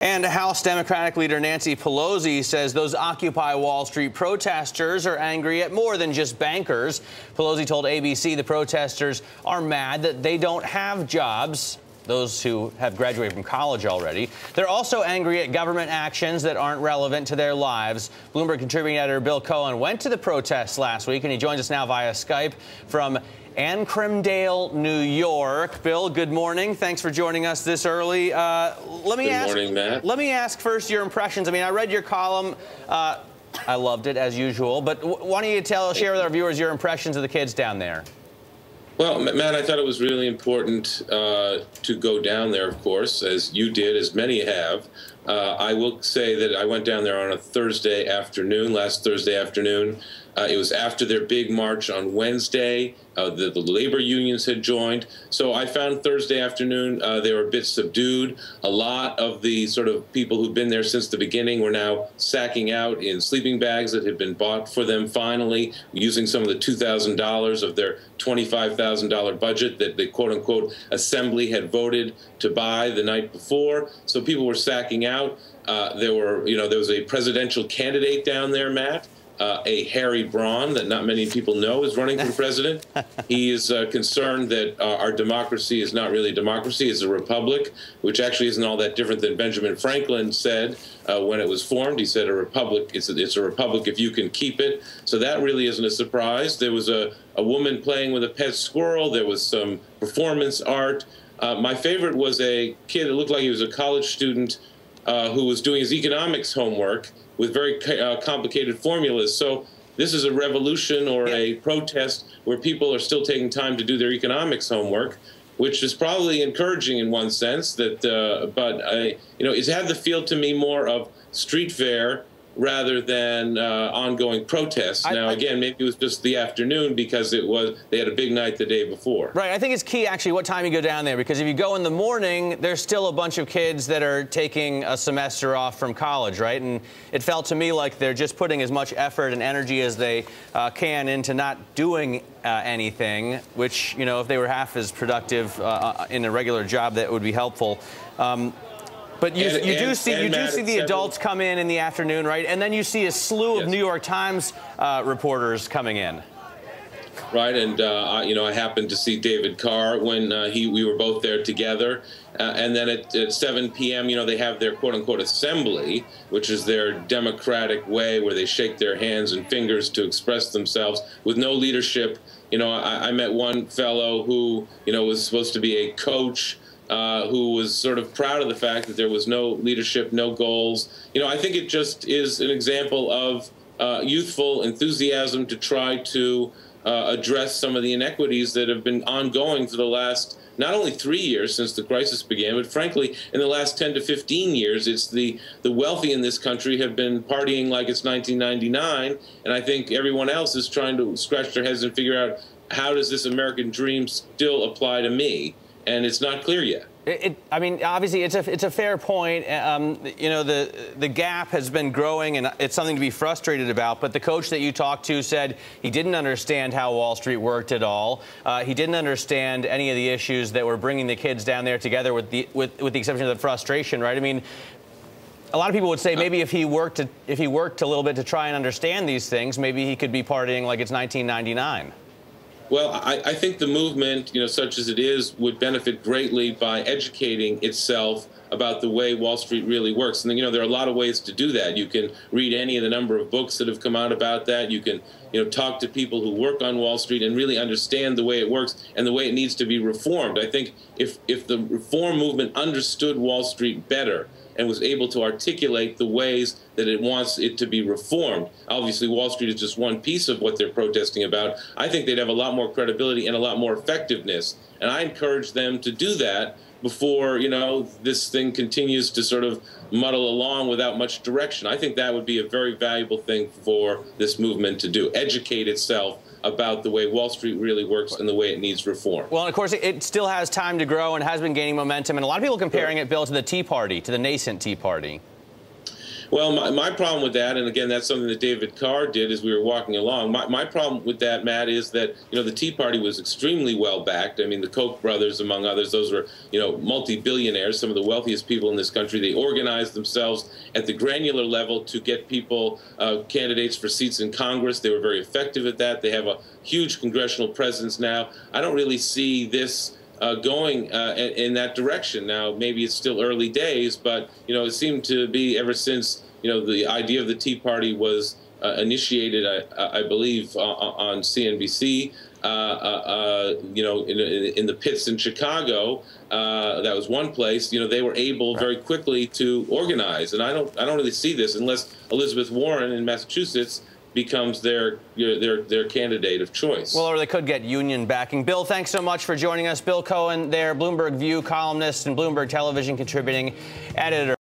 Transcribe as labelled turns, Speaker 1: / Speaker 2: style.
Speaker 1: And House Democratic leader Nancy Pelosi says those Occupy Wall Street protesters are angry at more than just bankers. Pelosi told ABC the protesters are mad that they don't have jobs, those who have graduated from college already. They're also angry at government actions that aren't relevant to their lives. Bloomberg contributing editor Bill Cohan went to the protests last week, and he joins us now via Skype from Ancremdale, New York. Bill, good morning. Thanks for joining us this early. Good
Speaker 2: morning, Matt.
Speaker 1: Let me ask first your impressions. I mean, I read your column. I loved it, as usual. But why don't you share with our viewers your impressions of the kids down there?
Speaker 2: Well, Matt, I thought it was really important to go down there, of course, as you did, as many have. I will say that I went down there on a Thursday afternoon, last Thursday afternoon. It was after their big march on Wednesday. The labor unions had joined. So I found Thursday afternoon they were a bit subdued. A lot of the sort of people who've been there since the beginning were now sacking out in sleeping bags that had been bought for them finally, using some of the $2,000 of their $25,000 budget that the quote-unquote assembly had voted to buy the night before. So people were sacking out. There was a presidential candidate down there, Matt. A Harry Braun that not many people know is running for president. He is concerned that our democracy is not really a democracy, it's a republic, which actually isn't all that different than Benjamin Franklin said when it was formed. He said a republic, it's a republic if you can keep it. So that really isn't a surprise. There was a woman playing with a pet squirrel. There was some performance art. My favorite was a kid that looked like he was a college student who was doing his economics homework with very complicated formulas. So this is a revolution or a protest where people are still taking time to do their economics homework, which is probably encouraging in one sense. That, but it's had the feel to me more of street fair rather than ongoing protests. Now, again, maybe it was just the afternoon because they had a big night the day before.
Speaker 1: Right. I think it's key, actually, what time you go down there, because if you go in the morning, there's still a bunch of kids that are taking a semester off from college, right? And it felt to me like they're just putting as much effort and energy as they can into not doing anything, which, if they were half as productive in a regular job, that would be helpful. But you do see the adults come in the afternoon, right? And then you see a slew of New York Times reporters coming in.
Speaker 2: Right, and I happened to see David Carr when we were both there together. And then at 7 p.m., they have their quote-unquote assembly, which is their democratic way where they shake their hands and fingers to express themselves with no leadership. I met one fellow who, was supposed to be a coach, who was sort of proud of the fact that there was no leadership, no goals. I think it just is an example of youthful enthusiasm to try to address some of the inequities that have been ongoing for the last not only 3 years since the crisis began, but frankly, in the last 10 to 15 years, it's the wealthy in this country have been partying like it's 1999, and I think everyone else is trying to scratch their heads and figure out, how does this American dream still apply to me? And it's not clear yet.
Speaker 1: I mean, obviously, it's a fair point. The gap has been growing, and it's something to be frustrated about. But the coach that you talked to said he didn't understand how Wall Street worked at all. He didn't understand any of the issues that were bringing the kids down there together, with the exception of the frustration, right? I mean, a lot of people would say maybe if he worked a little bit to try and understand these things, maybe he could be partying like it's 1999.
Speaker 2: Well, I think the movement, such as it is, would benefit greatly by educating itself about the way Wall Street really works. And, there are a lot of ways to do that. You can read any of the number of books that have come out about that. You can, talk to people who work on Wall Street and really understand the way it works and the way it needs to be reformed. I think if the reform movement understood Wall Street better and was able to articulate the ways that it wants it to be reformed. Obviously, Wall Street is just one piece of what they're protesting about. I think they'd have a lot more credibility and a lot more effectiveness. And I encourage them to do that before, this thing continues to sort of muddle along without much direction. I think that would be a very valuable thing for this movement to do, educate itself about the way Wall Street really works and the way it needs reform.
Speaker 1: Well, and of course, it still has time to grow and has been gaining momentum. And a lot of people comparing it, Bill, to the Tea Party, to the nascent Tea Party.
Speaker 2: Well, my problem with that, and again, that's something that David Carr did as we were walking along. My problem with that, Matt, is that, the Tea Party was extremely well backed. I mean, the Koch brothers, among others, those were, multi-billionaires, some of the wealthiest people in this country. They organized themselves at the granular level to get people, candidates for seats in Congress. They were very effective at that. They have a huge congressional presence now. I don't really see this going in that direction. Now, maybe it's still early days, but, it seemed to be ever since, the idea of the Tea Party was initiated, I believe, on CNBC, in the pits in Chicago. That was one place. They were able very quickly to organize. And I don't really see this unless Elizabeth Warren in Massachusetts becomes their candidate of choice.
Speaker 1: Well, or they could get union backing. Bill, thanks so much for joining us. Bill Cohan there, Bloomberg View columnist and Bloomberg Television contributing editor.